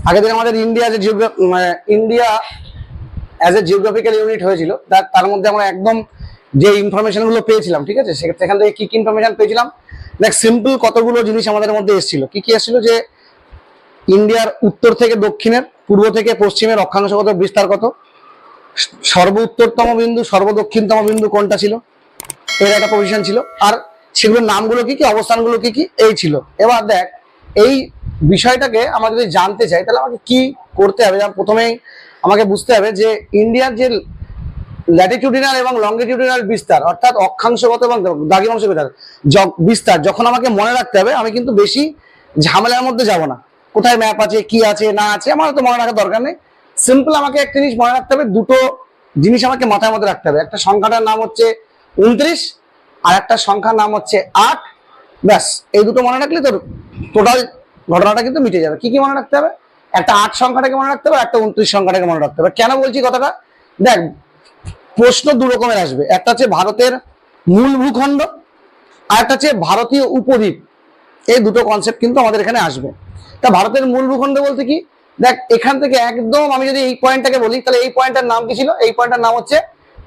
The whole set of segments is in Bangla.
আগের দিন আমাদের India as a geographical unit হয়েছিল, তার মধ্যে আমরা একদম যে ইনফরমেশন গুলো পেয়েছিলাম, ঠিক আছে, সেখান থেকে কি কি ইনফরমেশন পেয়েছিলাম দেখ। সিম্পল কতগুলো জিনিস আমাদের মধ্যে এসেছিল। কি কি এসেছিল? যে ইন্ডিয়ার উত্তর থেকে দক্ষিণের, পূর্ব থেকে পশ্চিমের অক্ষাংশগত বিস্তার কত, সর্ব উত্তরতম বিন্দু, সর্বদক্ষিণতম বিন্দু কোনটা ছিল, এর একটা পজিশন ছিল, আর সেগুলোর নামগুলো কি কি, অবস্থানগুলো কি কি, এই ছিল। এবার দেখ, এই বিষয়টাকে আমরা যদি জানতে চাই তাহলে আমাকে কি করতে হবে? প্রথমেই আমাকে বুঝতে হবে যে ইন্ডিয়ার যে ল্যাটিটিউডিনাল এবং লঙ্গিটিউডিনাল বিস্তার, অর্থাৎ অক্ষাংশগত এবং দ্রাঘিমাংশ বিস্তার যখন আমাকে মনে রাখতে হবে, আমি কিন্তু বেশি ঝামেলার মধ্যে যাব না। কোথায় ম্যাপ আছে, কি আছে না আছে, আমার তো মনে রাখার দরকার নেই। সিম্পল আমাকে একটা জিনিস মনে রাখতে হবে, দুটো জিনিস আমাকে মাথার মধ্যে রাখতে হবে। একটা সংখ্যাটার নাম হচ্ছে 29 আর একটা সংখ্যার নাম হচ্ছে 8। ব্যাস, এই দুটো মনে রাখলে তোর টোটাল ঘটনাটা কিন্তু মিটে যাবে। কি কি মনে রাখতে হবে? একটা 8 সংখ্যাটাকে মনে রাখতে হবে, একটা 29 সংখ্যাটাকে মনে রাখতে হবে। কেন বলছি কথাটা? দেখ, প্রশ্ন দু রকমের আসবে। একটা হচ্ছে ভারতের মূল ভূখণ্ড, আর একটা হচ্ছে ভারতীয় উপদ্বীপ। এই দুটো কনসেপ্ট কিন্তু আমাদের এখানে আসবে। তা ভারতের মূল ভূখণ্ড বলতে কি? দেখ, এখান থেকে একদম আমি যদি এই পয়েন্টটাকে বলি, তাহলে এই পয়েন্টটার নাম কি ছিল? এই পয়েন্টটার নাম হচ্ছে,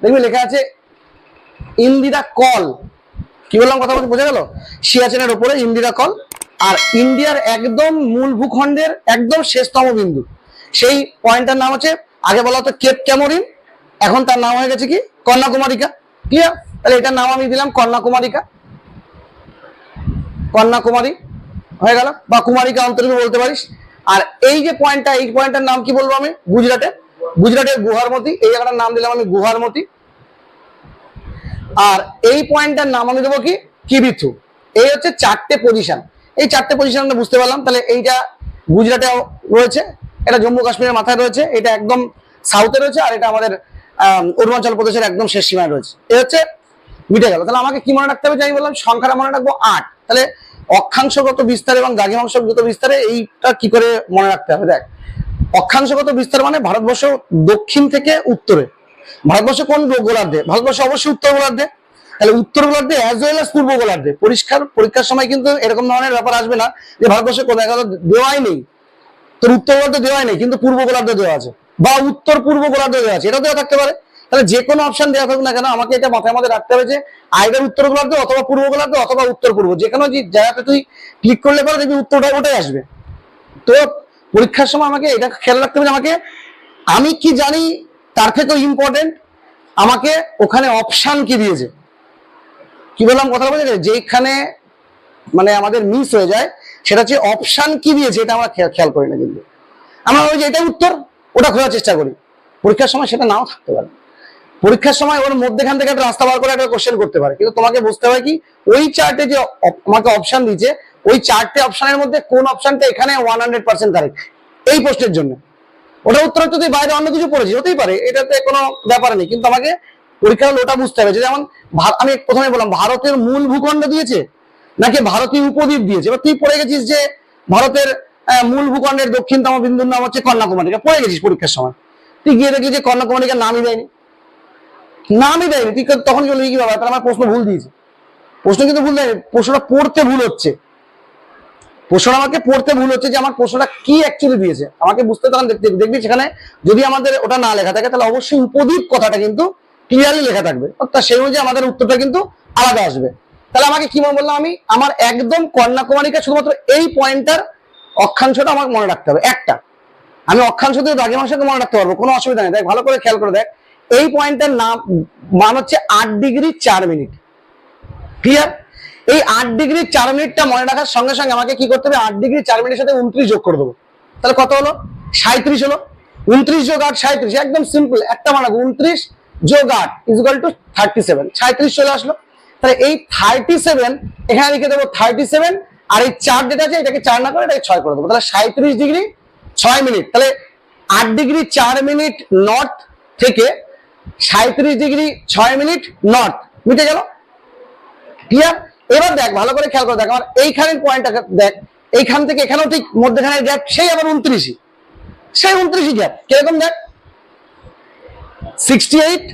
দেখবি লেখা আছে ইন্দিরা কল। কি বললাম কথা বলতে বোঝা গেল? সিয়াচেনের উপরে ইন্দিরা কল। আর ইন্ডিয়ার একদম মূল ভূখণ্ডের একদম শেষতম বিন্দু, সেই পয়েন্টটার নাম হচ্ছে, আগে বলা হতো কেপ ক্যামোরিন, এখন তার নাম হয়ে গেছে কি, কন্যাকুমারিকা। ক্লিয়ার? তাহলে এটার নাম আমি দিলাম কন্যাকুমারিকা, কন্যাকুমারী হয়ে গেল, বা কুমারিকা অন্তর্গত বলতে পারিস। আর এই যে পয়েন্টটা, এই পয়েন্টটার নাম কি বলবো আমি? গুজরাটের গুহারমতি। এই জায়গাটার নাম দিলাম আমি গুহারমতি। আর এই পয়েন্টটার নাম আমি দেবো কি, কিবিথু। এই হচ্ছে চারটে পজিশন। এই চারটে পজিশন আমরা বুঝতে পারলাম। তাহলে এইটা গুজরাটে রয়েছে, এটা জম্মু কাশ্মীরের মাথায় রয়েছে, এটা একদম সাউথে রয়েছে, আর এটা আমাদের অরুণাচল প্রদেশের একদম শেষ সীমায় রয়েছে। এই হচ্ছে মিটে গেল। তাহলে আমাকে কি মনে রাখতে হবে? আমি বললাম সংখ্যাটা মনে রাখবো 8। তাহলে অক্ষাংশগত বিস্তার এবং দ্রাঘিমাংশগত বিস্তারে এইটা কি করে মনে রাখতে হবে? দেখ, অক্ষাংশগত বিস্তার মানে ভারতবর্ষ দক্ষিণ থেকে উত্তরে। ভারতবর্ষ কোন গোলার্ধে? ভারতবর্ষ অবশ্যই উত্তর গোলার্ধে। তাহলে উত্তর গোলার্ধে অ্যাজ ওয়েল অ্যাজ পূর্ব গোলার্ধে। পরীক্ষার সময় কিন্তু এরকম ধরনের ব্যাপার আসবে না যে ভারতবর্ষে কোথায় দেওয়াই নেই, তোর উত্তর গোলার্ধে দেওয়াই নেই কিন্তু পূর্ব গোলার্ধে দেওয়া আছে, বা উত্তর পূর্ব গোলার্ধে দেওয়া আছে, এটাও দেওয়া থাকতে পারে। তাহলে যে কোনো অপশন দেওয়া থাকুক না কেন, আমাকে এটা মাথায় মধ্যে রাখতে হবে যে আইদার উত্তর গোলার্ধে অথবা পূর্ব গোলার্ধে অথবা উত্তর পূর্ব, যে কোনো জায়গাতে তুই ক্লিক করলে পরে দেখবি উত্তরটা ওটাই আসবে। তো পরীক্ষার সময় আমাকে এটা খেয়াল রাখতে হবে, আমাকে আমি কি জানি তার থেকেও ইম্পর্টেন্ট আমাকে ওখানে অপশন কি দিয়েছে। কি বললাম কথা বলতে? যেখানে মানে আমাদের মিস হয়ে যায় সেটা হচ্ছে অপশন কি দিয়েছে, এটা আমরা খেয়াল করি না। কিন্তু আমরা ওই যে এটাই উত্তর, ওটা খোঁজার চেষ্টা করি। পরীক্ষার সময় সেটা নাও থাকতে পারে। পরীক্ষার সময় ওর মধ্যেখান থেকে একটা রাস্তা বার করে একটা কোশ্চেন করতে পারে, কিন্তু তোমাকে বুঝতে হবে কি ওই চার্টে যে আমাকে অপশন দিয়েছে, ওই চারটে অপশনের মধ্যে কোন অপশনটা এখানে 100% কারেক্ট এই প্রশ্নের জন্য। ওটা উত্তর হচ্ছে তুই বাইরে অন্য কিছু পড়েছিস, হতেই পারে, এটাতে কোনো ব্যাপার নেই, কিন্তু আমাকে পরীক্ষা হলে ওটা বুঝতে হবে। যেমন আমি প্রথমে বললাম ভারতের মূল ভূখণ্ড দিয়েছে নাকি ভারতীয় উপদ্বীপ দিয়েছে। এবার তুই পড়ে গেছিস যে ভারতের মূল ভূখণ্ডের দক্ষিণতম বিন্দুর নাম হচ্ছে কন্যাকুমারিকা, পড়ে গেছিস পরীক্ষার সময়। তুই গিয়ে দেখলি যে কন্যাকুমারিকার নামই দেয়নি, তুই তখন চলে কি বাবা, তাহলে আমার প্রশ্ন ভুল দিয়েছে। প্রশ্ন কিন্তু ভুল দেয়নি, প্রশ্নটা পড়তে ভুল হচ্ছে। প্রশ্নটা আমাকে পড়তে ভুল হচ্ছে যে আমার প্রশ্নটা কি অ্যাকচুয়ালি দিয়েছে আমাকে বুঝতে। তখন দেখবি সেখানে যদি আমাদের ওটা না লেখা থাকে তাহলে অবশ্যই উপদ্বীপ কথাটা কিন্তু ক্লিয়ারলি লেখা থাকবে, অর্থাৎ সেই অনুযায়ী আমাদের উত্তরটা কিন্তু আলাদা আসবে। তাহলে আমাকে কি মনে বললাম, আমি আমার একদম কন্যাকুমারিকা শুধুমাত্র এই পয়েন্টটার অক্ষাংশটা আমাকে মনে রাখতে হবে একটা। আমি অক্ষাংশ দিয়ে দ্রাঘিমাংশকে মনে রাখতে পারবো, কোনো অসুবিধা নেই। দেখ ভালো করে খেয়াল করে দেখ, এই পয়েন্টটার নাম মান হচ্ছে 8 ডিগ্রি 4 মিনিট। ক্লিয়ার? এই 8 ডিগ্রি 4 মিনিটটা মনে রাখার সঙ্গে সঙ্গে আমাকে কি করতে হবে? 8 ডিগ্রি 4 মিনিটের সাথে 29 যোগ করে দেবো। তাহলে কত হলো? 37 হলো। 29 যোগ 8 37, একদম সিম্পল একটা মান। 29 যোগ 8 ইকুয়াল টু 37, 37 চলে আসলো। তাহলে এই 37 এখানে লিখে দেবো 37, আর এই 4 যেটা আছে এটাকে 4 না করে এটাকে 6 করে দেবো। তাহলে 37 ডিগ্রি 6 মিনিট। তাহলে 8 ডিগ্রি 4 মিনিট নর্থ থেকে 37 ডিগ্রি 6 মিনিট নর্থ মিটে গেল। ক্লিয়ার? এবার দেখ ভালো করে খেয়াল করে দেখ, আমার এইখানের পয়েন্টটা দেখ, এইখান থেকে এখানেও ঠিক মধ্যখানের গ্যাপ, সেই আবার 29, সেই 29 গ্যাপ কিরকম দেখ, 68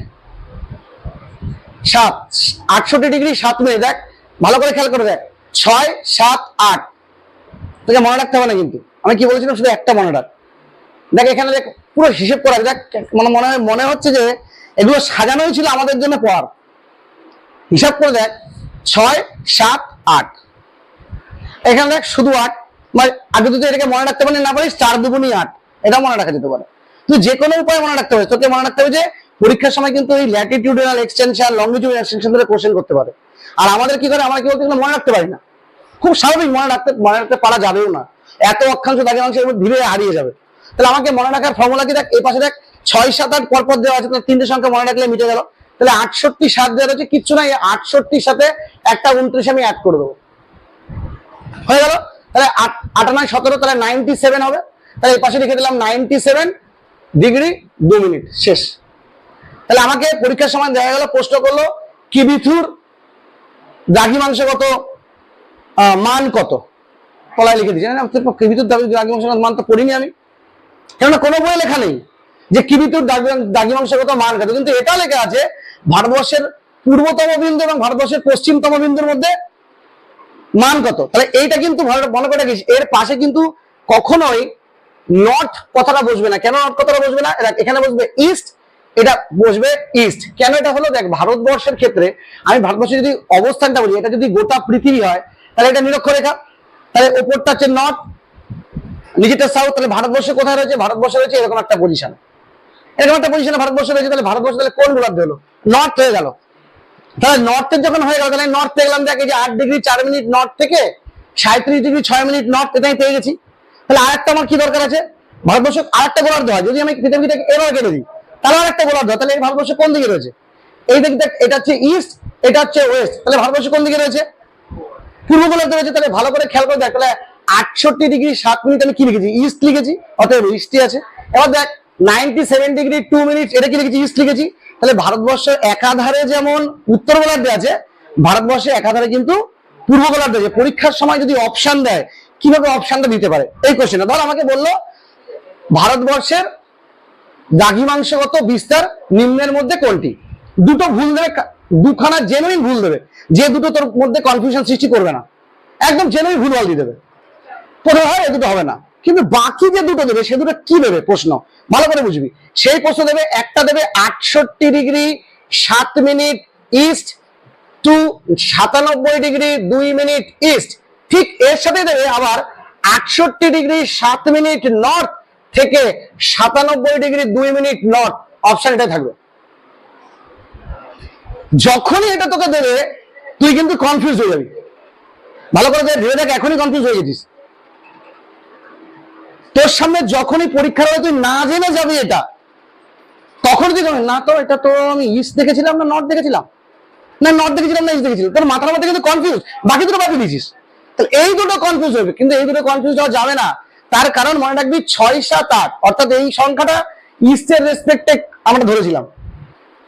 7 68 ডিগ্রি 7 মিনিট। দেখ ভালো করে খেয়াল করে দেখ, 6 7 8 তোকে মনে রাখতে হবে না, কিন্তু আমি কি বলেছিলাম শুধু একটা মনে রাখ। দেখ এখানে দেখ পুরো হিসেব করা, দেখ মানে মনে হচ্ছে যে এগুলো সাজানোই ছিল আমাদের জন্য পড়ার। হিসাব করে দেখ 6, 7, 8, এখানে দেখ শুধু 8, মানে আগে তুই এটাকে মনে রাখতে পারিস না পারিস 4 দুগুণী 8, এটা মনে রাখা যেতে পারে। তুই যে কোনো উপায় মনে রাখতে পারিস, তোকে মনে রাখতে হবে যে পরীক্ষার সময় কিন্তু এই ল্যাটিটিউডিনাল এক্সটেনশন লংগিটিউডিনাল এক্সটেনশন ধরে কোশ্চেন করতে পারে। আর আমাদের কি করে, আমরা কি বলতে মনে রাখতে পারি না, খুব স্বাভাবিক, মনে রাখতে পারা যাবেও না, এত অক্ষাংশ দ্রাঘিমাংশের মধ্যে ধীরে হারিয়ে যাবে। তাহলে আমাকে মনে রাখার ফর্মুলা কি, দেখ এই পাশে দেখ 6, 7, 8 পরপর দেওয়া আছে, তাহলে 3টে সংখ্যা মনে রাখলে মিটে গেল। তাহলে 68, 7 দেওয়া রয়েছে, কিচ্ছু নাই, 68 সাথে একটা 29 আমি অ্যাড করে দেবো, হয়ে গেল। তাহলে 8 9 17, তাহলে 97 হবে। তাহলে এই পাশে লিখে দিলাম 97 ডিগ্রি 2 মিনিট, শেষ। তাহলে আমাকে পরীক্ষার সময় দেখা গেল প্রশ্ন করলো কিবিথুর দ্রাঘিমাংশগত মান কত, তলায় লিখে দিচ্ছি না, কিবিথুর দ্রাঘিমাংশগত মান তো পড়িনি আমি, কেননা কোনো বইয়ে লেখা নেই যে কিবিথুর দ্রাঘিমাংশগত মান কত, কিন্তু এটা লেখা আছে ভারতবর্ষের পূর্বতম বিন্দু এবং ভারতবর্ষের পশ্চিমতম বিন্দুর মধ্যে মান কত। তাহলে এইটা কিন্তু মনে করে গেছি, এর পাশে কিন্তু কখনোই নর্থ কথাটা বসবে না। কেন নর্থ কথাটা বসবে না, এখানে বসবে ইস্ট, এটা বসবে ইস্ট। কেন এটা হলো, দেখ ভারতবর্ষের ক্ষেত্রে আমি ভারতবর্ষের যদি অবস্থানটা বলি, এটা যদি গোটা পৃথিবী হয় তাহলে এটা নিরক্ষরেখা, তাহলে ওপরটা হচ্ছে নর্থ, নিচেটা সাউথ। তাহলে ভারতবর্ষে কোথায় রয়েছে, ভারতবর্ষে রয়েছে এরকম একটা পজিশন, এরকম একটা পজিশনে ভারতবর্ষ রয়েছে। তাহলে ভারতবর্ষ তাহলে কোন গোলার্ধ হলো, নর্থ হয়ে গেল। তাহলে নর্থের যখন হয়ে গেল, তাহলে নর্থ পেয়ে গেলাম, দেখ এই যে 8 ডিগ্রি 4 মিনিট নর্থ থেকে 37 ডিগ্রি 6 মিনিট নর্থ, এটাই পেয়ে গেছি। তাহলে আরেকটা আমার কি দরকার আছে, ভারতবর্ষ আরেকটা গোলার্ধ হয়, যদি আমি পৃথিবীটাকে এবার কেটে দিই তাহলে আরেকটা গোলার্ধ, তাহলে এই ভারতবর্ষ কোন দিকে রয়েছে, এই দিক দেখ, এটা হচ্ছে ইস্ট, এটা হচ্ছে ওয়েস্ট, তাহলে ভারতবর্ষ কোন দিকে রয়েছে, পূর্ব গোলার্ধে রয়েছে। তাহলে ভালো করে খেয়াল করে দেখ, তাহলে 68 ডিগ্রি 7 মিনিট আমি কি লিখেছি, ইস্ট লিখেছি, অতএব ইস্টই আছে। এবার দেখ 97 ডিগ্রি 2 মিনিট, এটা কি লিখেছি, ইস্ট লিখেছি। তাহলে ভারতবর্ষের একাধারে যেমন উত্তর গোলার্ধে আছে, ভারতবর্ষে একাধারে কিন্তু পূর্ব গোলার্ধে আছে। পরীক্ষার সময় যদি অপশন দেয়, কিভাবে অপশনটা দিতে পারে এই কোশ্চেনটা, ধর আমাকে বললো ভারতবর্ষের দ্রাঘিমাংশগত বিস্তার নিম্নের মধ্যে কোনটি, দুটো ভুল দেবে, দুখানা জেনুইন ভুল দেবে, যে দুটো তোর মধ্যে কনফিউশন সৃষ্টি করবে না, একদম জেনুইন ভুল দিয়ে দেবে, পরে হয় এ দুটো হবে না। কিন্তু বাকি যে দুটো দেবে সে দুটো কি দেবে, প্রশ্ন ভালো করে বুঝবি। সেই প্রশ্ন দেবে, একটা দেবে 68 degree 7 minute east two 97 degree 2 minute east, ঠিক এর সাথে দেবে আবার 68 ডিগ্রি 7 মিনিট নর্থ থেকে 97 ডিগ্রি 2 মিনিট নর্থ, অপশন এটাই থাকবে। যখনই এটা তোকে দেবে তুই কিন্তু কনফিউজ হয়ে যাবি, ভালো করে ভেবে দেখ, এখনই কনফিউজ হয়ে গেছিস। তোর সামনে যখনই পরীক্ষার হলে তুই না জেনে যাবি এটা, তখন তুই না তো এটা তো আমি ইস্ট দেখেছিলাম না নর্থ দেখেছিলাম, না নর্থ দেখেছিলাম না ইস্ট দেখেছিলাম, তোর মাথার মধ্যে কিন্তু কনফিউজ, বাকি দুটো বাকি দিয়েছিস। তাহলে এই দুটো কনফিউজ হবে, কিন্তু এই দুটো কনফিউজ হওয়া যাবে না। তার কারণ মনে রাখবি 6, 7, 8, অর্থাৎ এই সংখ্যাটা ইস্টের রেসপেক্টে আমরা ধরেছিলাম,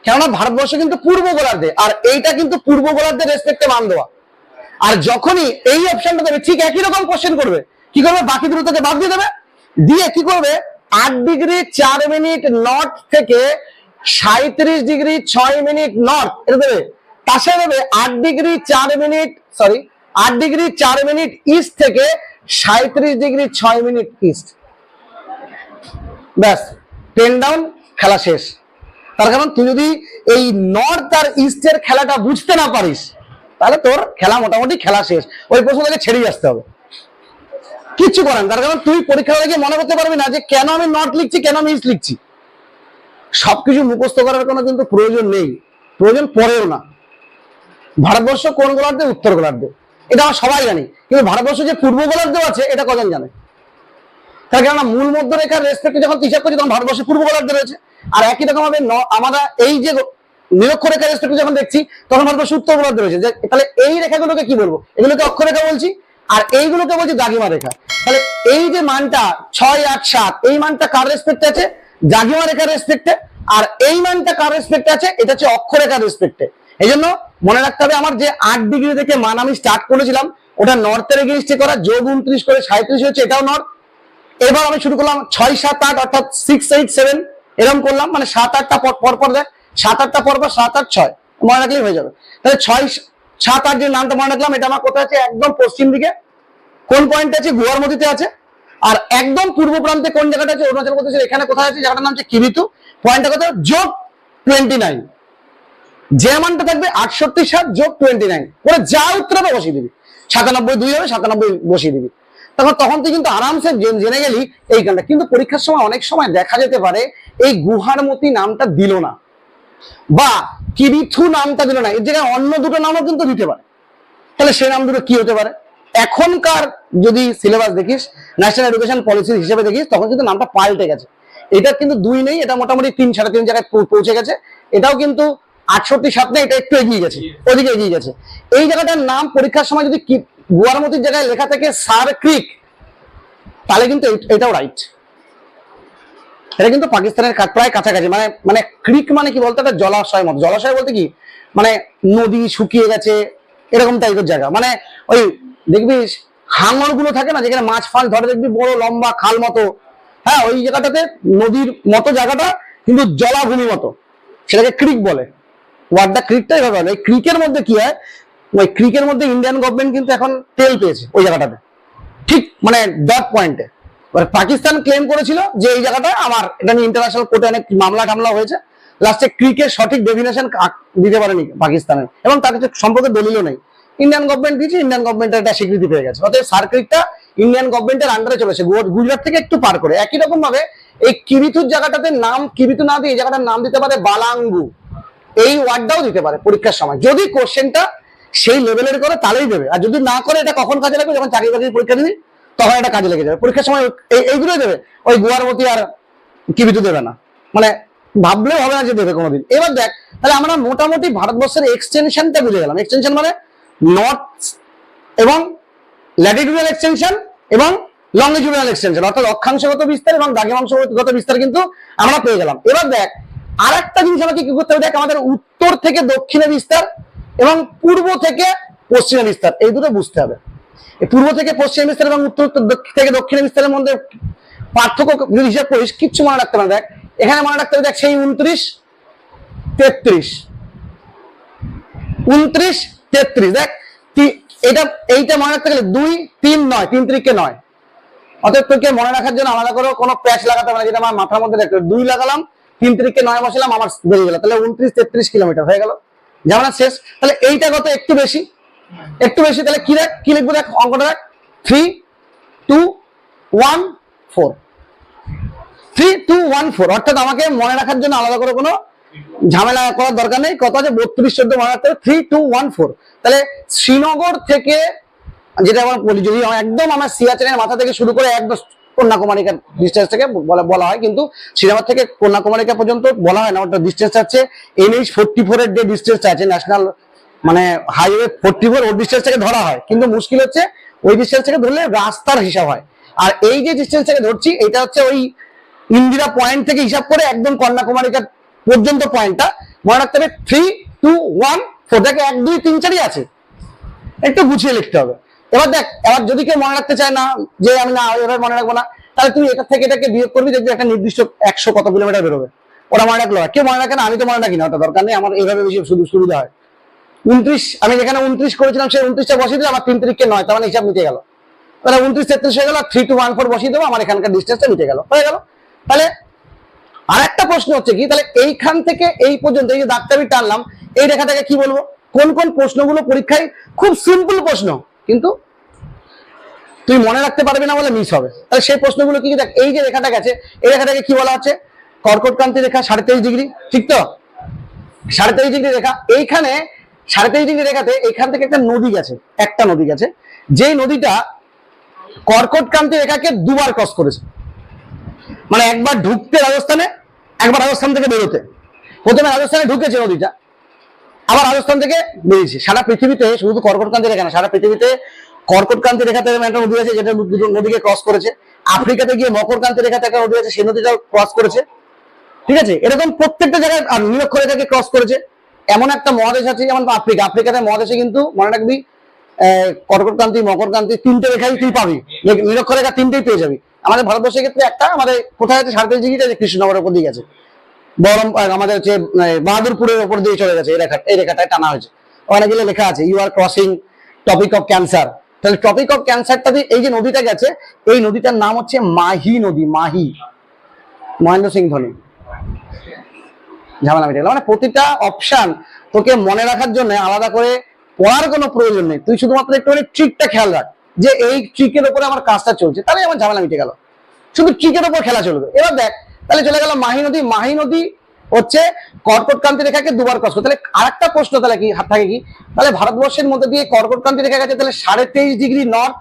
কেননা ভারতবর্ষ কিন্তু পূর্ব গোলার্ধে, আর এইটা কিন্তু পূর্ব গোলার্ধের রেসপেক্টে মান দেওয়া। আর যখনই এই অপশনটা দেবে ঠিক একই রকম কোশ্চেন করবে, কি করবে, বাকি দুটো থেকে বাদ দিয়ে দেবে, দিয়ে কি করবে 8 ডিগ্রি 4 মিনিট নর্থ থেকে 37 ডিগ্রি 6 মিনিট নর্থ এটা দেবে, তার সাথে দেবে 8 degree 4 minute 8 degree 4 minute east থেকে 37 ডিগ্রি 6 মিনিট ইস্ট, ব্যাস 10 ডাউন, খেলা শেষ। তার কারণ তুই যদি এই নর্থ আর ইস্টের খেলাটা বুঝতে না পারিস, তাহলে তোর খেলা মোটামুটি খেলা শেষ, ওই প্রশ্ন থেকে ছেড়ে আসতে হবে, কিচ্ছু করেন। তার কারণ তুই পরীক্ষা হলে গিয়ে মনে করতে পারবি না যে কেন আমি নর্থ লিখছি, কেন আমি ইস্ট লিখছি। সবকিছু মুখস্থ করার কোনো কিন্তু প্রয়োজন নেই, প্রয়োজন পড়েও না। ভারতবর্ষ কোন গোলার্ধে, উত্তর গোলার্ধে, এটা আমরা সবাই জানি, কিন্তু ভারতবর্ষ যে পূর্ব গোলার্ধেও আছে এটা কজন জানে। তার কারণ মূল মধ্যরেখার রেসপেক্টে যখন হিসাব করছি তখন ভারতবর্ষে পূর্ব গোলার্ধে রয়েছে, আর একই রকম ভাবে আমরা এই যে নিরক্ষরেখার রেসপেক্টে যখন দেখছি তখন ভারতবর্ষ উত্তর গোলার্ধে রয়েছে। তাহলে এই রেখাগুলোকে কি বলবো, এগুলোকে অক্ষরেখা বলছি, আর এইগুলোকে বলছি দ্রাঘিমা রেখা। তাহলে এই যে মানটা 6, 8, 7, এই মানটা কার রেসপেক্টে আছে, দ্রাঘিমা রেখার রেসপেক্টে, আর এই মানটা কার রেসপেক্টে আছে, এটা হচ্ছে অক্ষরেখার রেসপেক্টে। এই জন্য মনে রাখতে হবে, আমার যে 8 ডিগ্রি থেকে মান আমি স্টার্ট করেছিলাম ওটা নর্থের এগেইনস্টে করা, যোগ 29 করে 37 হচ্ছে, এটাও নর্থ। এবার আমি শুরু করলাম 6, 7, 8 অর্থাৎ 6, 8, 7 এরকম করলাম, মানে 7, 8টা পরপর দেখ, 7, 8টা পরপর 7, 8, 6 মনে রাখলেই হয়ে যাবে। তাহলে 6, 7, 8 যে নামটা মনে রাখলাম, এটা আমার কোথায় আছে, একদম পশ্চিম দিকে। কোন পয়েন্টে আছে, গুয়ার মধ্যে আছে। আর একদম পূর্ব প্রান্তে কোন জায়গাটা আছে, অরুণাচল প্রদেশের এখানে কোথায় আছে, জায়গাটার নাম হচ্ছে কিবিথু। পয়েন্টটা কত, যোগ 29, যে মানটা থাকবে 68 যোগ 29 করে যা উত্তর হবে বসিয়ে দিবি, 97 2 হবে 97 বসিয়ে দিবি। তখন তুই কিন্তু আরামসে জেনে গেলি এই গানটা। কিন্তু পরীক্ষার সময় অনেক সময় দেখা যেতে পারে এই গুহারমতি নামটা দিল না, বা কিবিথু নামটা দিল না, এর জায়গায় অন্য দুটো নামও কিন্তু দিতে পারে। তাহলে সেই নাম দুটো কি হতে পারে? এখনকার যদি সিলেবাস দেখিস, ন্যাশনাল এডুকেশন পলিসি হিসেবে দেখিস, তখন কিন্তু নামটা পাল্টে গেছে। এটা কিন্তু 2 নেই, এটা মোটামুটি 3 3.5 জায়গায় পৌঁছে গেছে। এটাও কিন্তু 68 7 নেই, এটা একটু এগিয়ে গেছে, ওদিকে এগিয়ে গেছে। এই জায়গাটার নাম পরীক্ষার সময় যদি গুয়ারমতির জায়গায় লেখা থাকে সার ক্রিক, তাহলে কিন্তু এটাও রাইট। এটা কিন্তু পাকিস্তানের প্রায় কাছাকাছি। মানে মানে ক্রিক মানে কি বলতে, একটা জলাশয় মতো। জলাশয় বলতে কি, মানে নদী শুকিয়ে গেছে এরকম টাইপের জায়গা। মানে ওই দেখবি হাঙর গুলো থাকে না, যেখানে মাছ ফাছ ধরে, দেখবি বড় লম্বা খাল মতো, হ্যাঁ, ওই জায়গাটাতে নদীর মতো জায়গাটা কিন্তু জলাভূমি মতো, সেটাকে ক্রিক বলে। ওয়ার্ডটা ক্রিকটা এভাবে বলে। এই ক্রিকের মধ্যে কি হয়, ওই ক্রিকের মধ্যে ইন্ডিয়ান গভর্নমেন্ট কিন্তু এখন তেল পেয়েছে ওই জায়গাটাতে, ঠিক মানে ডট পয়েন্টে। পাকিস্তান ক্লেম করেছিল যে এই জায়গাটা আমার, এটা নিয়ে ইন্টারন্যাশনাল কোর্টে অনেক মামলা টামলা হয়েছে। লাস্টে ক্রিকের সঠিক ডেফিনেশন দিতে পারেনি পাকিস্তানের, এবং তার কাছে সম্পর্কে দলিলও নেই। ইন্ডিয়ান গভর্নমেন্ট দিয়েছে, ইন্ডিয়ান গভর্নমেন্টের একটা স্বীকৃতি পেয়ে গেছে। অতএব সার ক্রিকটা ইন্ডিয়ান গভর্নমেন্টের আন্ডারে চলেছে, গুজরাট থেকে একটু পার করে। একই রকম ভাবে এই কিবিথুর জায়গাটাতে নাম কিবিথু না দিয়ে এই জায়গাটার নাম দিতে পারে বালাঙ্গু, এই ওয়ার্ডটাও দিতে পারে পরীক্ষার সময়। যদি কোশ্চেনটা সেই লেভেলের করে তাহলেই দেবে, আর যদি না করে এটা কখন কাজে লাগবে, যখন চাকরি বাকরির পরীক্ষা দিবি তখন এটা কাজে লেগে যাবে। পরীক্ষার সময় এইগুলোই দেবে, ওই গুয়ারমতি আর কিবিথু দেবে না, মানে ভাবলেও হবে না যে দেবে কোনোদিন। এবার দেখ, তাহলে আমরা মোটামুটি ভারতবর্ষের এক্সটেনশনটা বুঝে গেলাম। এক্সটেনশন মানে নর্থ এবং ল্যাটিটিউডাল এক্সটেনশন এবং লংজিটিউডাল এক্সটেনশন, অর্থাৎ অক্ষাংশগত বিস্তার এবং দ্রাঘিমাংশগত বিস্তার কিন্তু আমরা পেয়ে গেলাম। এবার দেখ আর একটা জিনিস আমাকে কি করতে হবে, দেখ আমাদের উত্তর থেকে দক্ষিণে বিস্তার এবং পূর্ব থেকে পশ্চিমে বিস্তার, এই দুটো বুঝতে হবে। পূর্ব থেকে পশ্চিমে বিস্তার এবং উত্তর থেকে দক্ষিণে বিস্তারের মধ্যে পার্থক্য যদি হিসাব করিস কিচ্ছু মনে রাখতে পারে। দেখ এখানে মনে রাখতে হবে, দেখ সেই 29 33 29 33, দেখ এইটা মনে রাখতে গেলে 2 3 9, 3 3 9। অতএব তোকে মনে রাখার জন্য আলাদা করে কোনো প্যাচ লাগাতে হবে না, যেটা আমার মাথার মধ্যে রাখতে হবে। 2 লাগালাম, 3 3 9 বসালাম, আমার বেরিয়ে গেল। তাহলে 29 33 কিলোমিটার হয়ে গেল, ঝামেলা শেষ। তাহলে এইটা কত, একটু বেশি, একটু বেশি। তাহলে কি লিখবো, দেখ অঙ্কটা দেখ, 3 2 1 4, 3 2 1 4। অর্থাৎ আমাকে মনে রাখার জন্য আলাদা করে কোনো ঝামেলা করার দরকার নেই। কত আছে, 32 14 মনে রাখতে হবে, 3 2 1 4। তাহলে শ্রীনগর থেকে, যেটা আমরা বলি, যদি একদম আমার সিয়াচেনের মাথা থেকে শুরু করে একদম কন্যাকুমারিকার ডিস্টেন্স থেকে বলা হয়, কিন্তু শ্রীনগর থেকে কন্যাকুমারিকা পর্যন্ত বলা হয় না। ওটা ডিস্টেন্স আছে NH 44 এর যে ডিস্টেন্সটা আছে, ন্যাশনাল মানে হাইওয়ে 44, ওই ডিস্টেন্স থেকে ধরা হয়। কিন্তু মুশকিল হচ্ছে ওই ডিস্টেন্স থেকে ধরলে রাস্তার হিসাব হয়, আর এই যে ডিস্টেন্স থেকে ধরছি এটা হচ্ছে ওই ইন্দিরা পয়েন্ট থেকে হিসাব করে একদম কন্যাকুমারিকা পর্যন্ত পয়েন্টটা মনে রাখতে হবে। 3 2 1 4, দেখে 1 2 3 4ই আছে, একটু গুছিয়ে লিখতে হবে। এবার দেখ, এবার যদি কেউ মনে রাখতে চায় না, যে আমি না এবার মনে রাখবো না, তাহলে তুই এটা থেকে এটাকে বিয়োগ করবি, দেখবি একটা নির্দিষ্ট 100 কত কিলোমিটার বেরোবে। ওরা মনে রাখলো, কেউ মনে রাখে না, আমি তো মনে রাখি না, ওটা দরকার নেই আমার, এইভাবে বেশি সুবিধা হয়। 29, আমি যেখানে 29 করেছিলাম সেই 29টা বসিয়ে দিলে আমার 3 3 9, তার মানে হিসাব মিটে গেল। তাহলে 29 33 হয়ে গেল, 3 2 1 4 বসিয়ে দেবো, আমার এখানকার ডিস্টেন্সটা মিটে গেল, হয়ে গেল। তাহলে আর একটা প্রশ্ন হচ্ছে কি, তাহলে এইখান থেকে এই পর্যন্ত এই যে দাগটা আমি টানলাম, এই রেখাটাকে কি বলবো? কোন কোন প্রশ্নগুলো পরীক্ষায় খুব সিম্পল প্রশ্ন, কিন্তু তুই মনে রাখতে পারবি না বলে মিস হবে। তাহলে সেই প্রশ্নগুলো কি, দেখ এই যে রেখাটা গেছে, এই রেখাটাকে কি বলা হচ্ছে? কর্কটক্রান্তি রেখা, 23.5 ডিগ্রি, ঠিক তো? 23.5 ডিগ্রি রেখা। এইখানে 23.5 ডিগ্রি রেখাতে এখান থেকে একটা নদী গেছে, যেই নদীটা কর্কটক্রান্তি রেখাকে দুবার ক্রস করেছে। মানে একবার ঢুকতে রাজস্থানে, একবার রাজস্থান থেকে বেরোতে। প্রথমে রাজস্থানে ঢুকেছে নদীটা, আবার রাজস্থান থেকে বেরিয়েছে। সারা পৃথিবীতে শুধু কর্কটক্রান্তি রেখা না, সারা পৃথিবীতে কর্কটক্রান্তি রেখাতে একটা নদী আছে যেটা দুটো নদীকে ক্রস করেছে। আফ্রিকাতে গিয়ে মকরক্রান্তি রেখাতে একটা নদী আছে, সেই নদীটাও ক্রস করেছে, ঠিক আছে? এরকম প্রত্যেকটা জায়গায় আর নিরক্ষর রেখাকে ক্রস করেছে। এমন একটা মহাদেশ আছে যেমন আফ্রিকা, আফ্রিকাতে মহাদেশে কিন্তু মনে রাখবি কর্কটক্রান্তি, মকরক্রান্তি, 3টে রেখাই তুই পাবি, নিরক্ষর রেখা 3টেই পেয়ে যাবি। আমাদের ভারতবর্ষের ক্ষেত্রে একটা, আমাদের কোথায় আছে 23.5 ডিগ্রিটা, কৃষ্ণনগরের উপর দিয়ে গেছে, বরং আমাদের হচ্ছে বাহাদুরপুরের উপর দিয়ে চলে গেছে, এই রেখাটায় টানা হয়েছে। ওখানে গেলে লেখা আছে, you are crossing topic of cancer, তাহলে টপিক অফ ক্যান্সারটা দিয়ে এই যে নদীটা গেছে, এই নদীটার নাম হচ্ছে মাহি নদী। মাহি, মহেন্দ্র সিং ধোনি। ঝামেলা মিটে গেল। মানে প্রতিটা অপশন তোকে মনে রাখার জন্য আলাদা করে পড়ার কোনো প্রয়োজন নেই, তুই শুধুমাত্র একটুখানি ট্রিকটা খেয়াল রাখ যে এই ট্রিকের উপরে আমার কাজটা চলছে, তাহলে আমার ঝামেলা মিটে গেল। শুধু ট্রিকের উপর খেলা চলবে। এবার দেখ, তাহলে চলে গেল মাহি নদী। মাহি নদী হচ্ছে কর্কটক্রান্তি রেখাকে দুবার ক্রস করে। তাহলে আরেকটা প্রশ্ন তাহলে কি থাকে কি, তাহলে ভারতবর্ষের মধ্যে দিয়ে কর্কটক্রান্তি রেখা গেছে, তাহলে 23.5 নর্থ,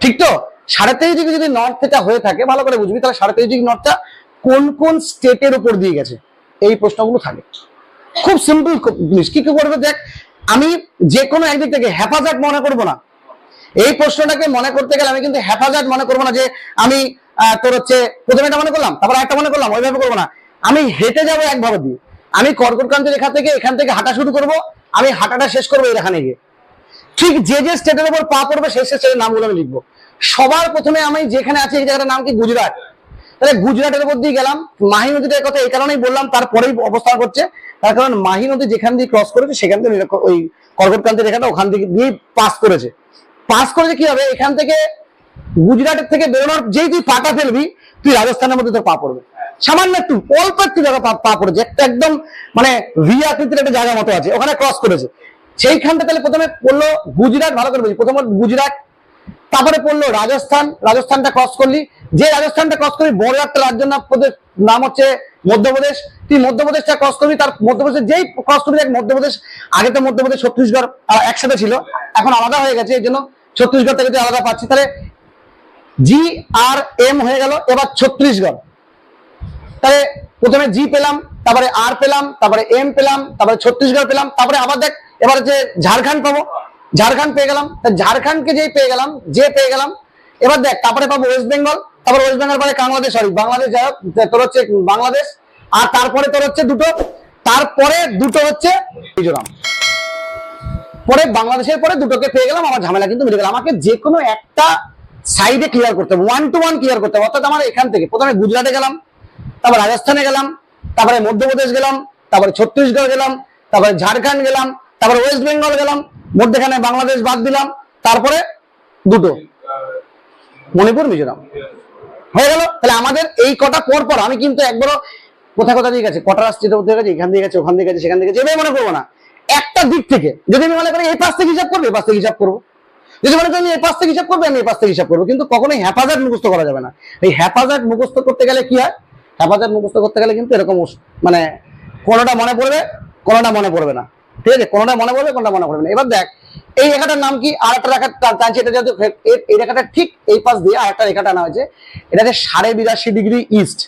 ঠিক তো? 23.5 যদি নর্থ এটা হয়ে থাকে, ভালো করে বুঝবি, তাহলে 23.5 নর্থটা কোন কোন স্টেটের উপর দিয়ে গেছে, এই প্রশ্নগুলো থাকে। খুব সিম্পল জিনিস। কি করবে দেখ, আমি যে কোনো একদিক থেকে হেফাজত মনে করবো না। এই প্রশ্নটাকে মনে করতে গেলে আমি কিন্তু হেফাজত মনে করবো না যে আমি তোর হচ্ছে প্রথমে এটা মনে করলাম তারপর একটা মনে করলাম, ওইভাবে করবো না। আমি হেঁটে যাবো একভাবে দিয়ে। আমি কর্কটক্রান্তি রেখা থেকে এখান থেকে হাঁটা শুরু করব, আমি হাঁটাটা শেষ করবো এই রেখানে গিয়ে। ঠিক যে যে স্টেটের উপর পা পড়বে সেই স্টেটের নামগুলো আমি লিখবো। সবার প্রথমে আমি যেখানে আছি এই জায়গাটার নাম কি, গুজরাট। তাহলে গুজরাটের উপর দিয়ে গেলাম। মাহি নদীটার কথা এই কারণেই বললাম, তারপরেই অবস্থান করছে, তার কারণ মাহি নদী যেখান দিয়ে ক্রস করেছে সেখান থেকে ওই কর্কটক্রান্তি রেখাটা ওখান থেকে দিয়ে পাস করেছে। পাস করেছে কি হবে, এখান থেকে গুজরাটের থেকে বেরোনোর যেই তুই পাটা ফেলবি, তুই রাজস্থানের মধ্যে তোর পা পড়বে। সামান্য একটু অল্প একটু জায়গা পা পড়েছে, একটা একদম মানে ভি আকৃতির একটা জায়গা মতো আছে, ওখানে ক্রস করেছে। সেইখানটা তাহলে প্রথমে পড়লো গুজরাট, ভালো করে বুঝি, প্রথমে গুজরাট, তারপরে পড়লো রাজস্থান। রাজস্থানটা ক্রস করলি, যে রাজস্থানটা ক্রস করবি বড় একটা রাজ্যের নাম হচ্ছে মধ্যপ্রদেশ। তুই মধ্যপ্রদেশটা ক্রস করবি, তার মধ্যপ্রদেশ যেই ক্রস করবি, মধ্যপ্রদেশ, আগে তো মধ্যপ্রদেশ ছত্তিশগড় একসাথে ছিল, এখন আলাদা হয়ে গেছে, এই জন্য ছত্তিশগড় থেকে আলাদা পাচ্ছি। তাহলে জি আর এম হয়ে গেল, এবার ছত্তিশগড়। তাহলে প্রথমে জি পেলাম, তারপরে আর পেলাম, তারপরে এম পেলাম, তারপরে ছত্তিশগড় পেলাম, তারপরে আবার দেখ এবার যে ঝাড়খণ্ড পাবো, ঝাড়খণ্ড পেয়ে গেলাম। ঝাড়খণ্ডকে যেই পেয়ে গেলাম, যে পেয়ে গেলাম, এবার দেখ তারপরে পাবো ওয়েস্ট বেঙ্গল, তারপরে ওয়েস্ট বেঙ্গল পরে বাংলাদেশ, সরি বাংলাদেশ, যাই হোক তোর হচ্ছে বাংলাদেশ, আর তারপরে তোর হচ্ছে দুটো, তারপরে দুটো হচ্ছে মিজোরাম। পরে বাংলাদেশের পরে দুটোকে পেয়ে গেলাম, আমার ঝামেলা কিন্তু মিলে গেল। আমাকে যে কোনো একটা সাইডে ক্লিয়ার করতে হবে, 1 to 1 ক্লিয়ার করতে হবে। অর্থাৎ আমার এখান থেকে প্রথমে গুজরাটে গেলাম, তারপর রাজস্থানে গেলাম, তারপরে মধ্যপ্রদেশ গেলাম, তারপরে ছত্তিশগড় গেলাম, তারপরে ঝাড়খণ্ড গেলাম, তারপরে ওয়েস্ট বেঙ্গল গেলাম, মধ্যখানে বাংলাদেশ বাদ দিলাম, তারপরে দুটো মণিপুর, মিজোরাম হয়ে গেল। তাহলে আমাদের এই কটা পর পর আমি কিন্তু একবারও কোথায় কোথা দিয়ে গেছে, কটা রাষ্ট্রীয় হতে গেছে, এখান দিয়ে গেছে, ওখান দিয়ে গেছে, সেখান থেকে গেছে, এভাবে মনে করবো না। একটা দিক থেকে যদি আমি মনে করি এই পাশ থেকে হিসাব করবো, এই পাশ থেকে হিসাব করবো, যদি মনে করি আমি এই পাশ থেকে হিসাব করবো, আমি এই পাশ থেকে হিসাব করবো, কিন্তু কখনোই হেফাজত মুখস্থ করা যাবে না। এই হেফাজত মুখস্থ করতে গেলে কি হয়, হেফাজত মুখস্থ করতে গেলে কিন্তু এরকম মানে কোনোটা মনে পড়বে, কোনোটা মনে পড়বে না, ঠিক আছে? কোনোটা মনে পড়বে, কোনোটা মনে পড়বে না। এবার দেখ এই রেখাটার নাম কি, আর একটা রেখা টানছি, এটা যেহেতু এই রেখাটা ঠিক এই পাশ দিয়ে আর একটা রেখা টানা হয়েছে, এটাকে 82.5 ইস্ট,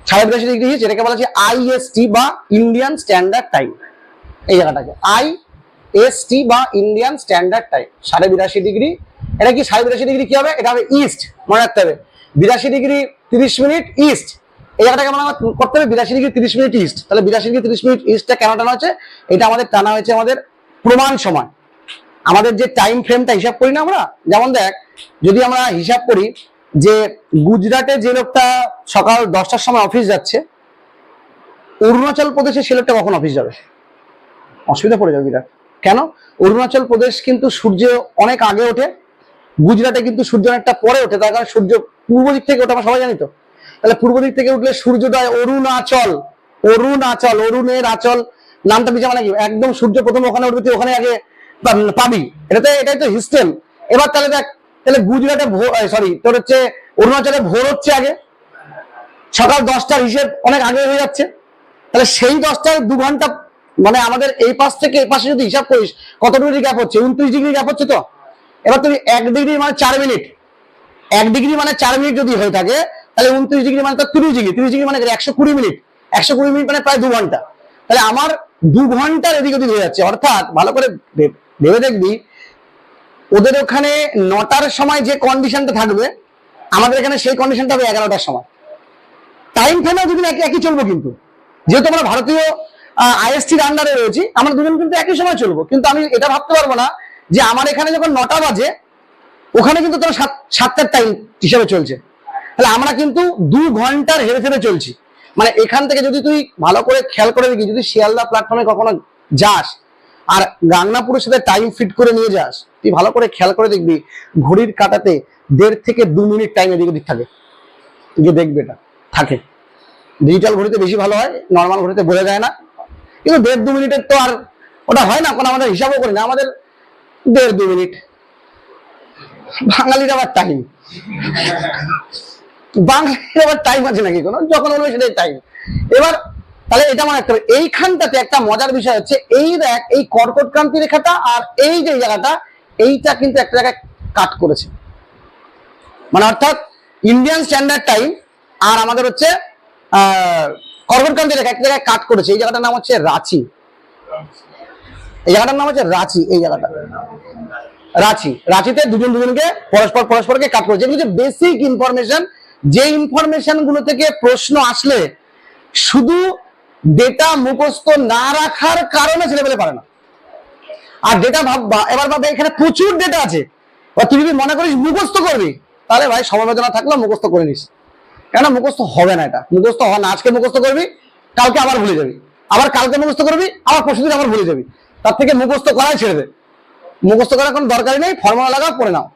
82.5 ইস্ট, এটাকে বলা হচ্ছে IST বা ইন্ডিয়ান স্ট্যান্ডার্ড টাইম। এই জায়গাটাকে IST বা ইন্ডিয়ান স্ট্যান্ডার্ড টাইম 82.5। এটা কি 82.5 কি হবে, এটা হবে ইস্ট, মনে রাখতে হবে। 82°30' ইস্ট, এই জায়গাটাকে আমরা করতে হবে 82°30' ইস্ট। তাহলে 82°30' ইস্টটা কেন টানা হচ্ছে, এটা আমাদের টানা হয়েছে আমাদের প্রমাণ সময়, আমাদের যে টাইম ফ্রেমটা হিসাব করি না আমরা। যেমন দেখ, যদি আমরা হিসাব করি যে গুজরাটে যে লোকটা সকাল 10টার সময় অফিস যাচ্ছে, অরুণাচল প্রদেশে সে লোকটা কখন অফিস যাবে, অসুবিধা পড়ে যাবে বিরাট। কেন, অরুণাচল প্রদেশ কিন্তু সূর্য অনেক আগে ওঠে, গুজরাটে কিন্তু সূর্য অনেকটা পরে ওঠে, তার কারণ সূর্য পূর্ব দিক থেকে ওঠে, আমরা সবাই জানি তো। তাহলে পূর্ব দিক থেকে উঠলে সূর্যোদয় অরুণাচল, অরুণাচল, অরুণের আচল নামটা পিছিয়ে মানে কি, একদম সূর্য প্রথম ওখানে উঠবে, তুই ওখানে আগে পাবি, এটাই তো সিস্টেম। এবার তাহলে দেখ, তাহলে গুজরাটে সরি তোর হচ্ছে অরুণাচলে ভোর হচ্ছে আগে, সকাল 10টার হিসেব অনেক আগে হয়ে যাচ্ছে। তাহলে সেই 10টায় 2 ঘন্টা, মানে আমাদের এই পাশ থেকে এই পাশে যদি হিসাব করিস কত ডিগ্রি গ্যাপ হচ্ছে, 29 ডিগ্রি গ্যাপ হচ্ছে। তো এবার তুমি 1 ডিগ্রি মানে 4 মিনিট, 1 ডিগ্রি মানে 4 মিনিট যদি হয়ে থাকে, তাহলে 29 ডিগ্রি মানে তো 30 ডিগ্রি, 30 ডিগ্রি মানে 120 মিনিট, 120 মিনিট মানে প্রায় 2 ঘন্টা। তাহলে আমার 2 ঘন্টার এদিক ওদিক হয়ে যাচ্ছে। অর্থাৎ ভালো করে ভেবে দেখবি, ওদের ওখানে 9টার সময় যে কন্ডিশনটা থাকবে, আমাদের এখানে সেই কন্ডিশনটা হবে 11টার সময়। টাইম ফ্রেমে দুদিন একই চলবো, কিন্তু যেহেতু আমরা ভারতীয় ISTর আন্ডারে রয়েছি, আমরা দুজন কিন্তু একই সময় চলবো। কিন্তু আমি এটা ভাবতে পারবো না যে আমার এখানে যখন 9টা বাজে, ওখানে কিন্তু তোর 7টার টাইম হিসেবে চলছে। তাহলে আমরা কিন্তু 2 ঘন্টার হেরে ফেরে চলছি। মানে এখান থেকে যদি তুই ভালো করে খেয়াল করে দেখি, যদি শিয়ালদা প্ল্যাটফর্মে কখনো যাস, আর গাংনাপুরের সাথে টাইম ফিট করে নিয়ে যাস, তুই ভালো করে খেয়াল করে দেখবি ঘড়ির কাঁটাতে 1.5 থেকে 2 মিনিট টাইম এদিক ওদিক থাকে, তুই দেখবি এটা থাকে। ডিজিটাল ঘড়িতে বেশি ভালো হয়, নর্মাল ঘড়িতে বোঝা যায় না, কিন্তু 1.5-2 মিনিটের তো আর ওটা হয় না, কোনো আমাদের হিসাবও করি না, আমাদের 1.5-2 মিনিট। বাঙালির আবার টাইম, বাঙালির আবার টাইম আছে নাকি কোনো, যখন বলবে সেটাই টাইম। এবার তাহলে এটা মনে রাখতে হবে। এইখানটাতে একটা মজার বিষয় হচ্ছে, এই দেখ এই কর্কট ক্রান্তি রেখাটা আর এই যে জায়গাটা, এইটা কিন্তু একটা জায়গায় কাট করেছে, মানে অর্থাৎ ইন্ডিয়ান স্ট্যান্ডার্ড টাইম আর আমাদের হচ্ছে কর্কট ক্রান্তি রেখা একটা জায়গায় কাট করেছে। এই জায়গাটার নাম হচ্ছে রাঁচি, এই জায়গাটার নাম হচ্ছে রাঁচি, এই জায়গাটা রাঁচি। রাঁচিতে দুজনকে পরস্পরকে কাট করেছে। এগুলো হচ্ছে বেসিক ইনফরমেশন, যে ইনফরমেশন গুলো থেকে প্রশ্ন আসলে শুধু ডেটা মুখস্থ না রাখার কারণে ছেলেপেলে পারে না। আর ডেটা ভাববা, এবার ভাবে এখানে প্রচুর ডেটা আছে, বা তুই যদি মনে করিস মুখস্থ করবি, তাহলে ভাই সমবেদনা থাকলেও মুখস্থ করে নিস, কেন মুখস্থ হবে না, এটা মুখস্থ হয় না। আজকে মুখস্থ করবি, কালকে আবার ভুলে যাবি, আবার কালকে মুখস্থ করবি, আবার পরশুদিন আবার ভুলে যাবি। তার থেকে মুখস্থ করাই ছেড়ে দে, মুখস্থ করার কোনো দরকারই নেই, ফর্মুলা লাগাও, পড়ে নাও।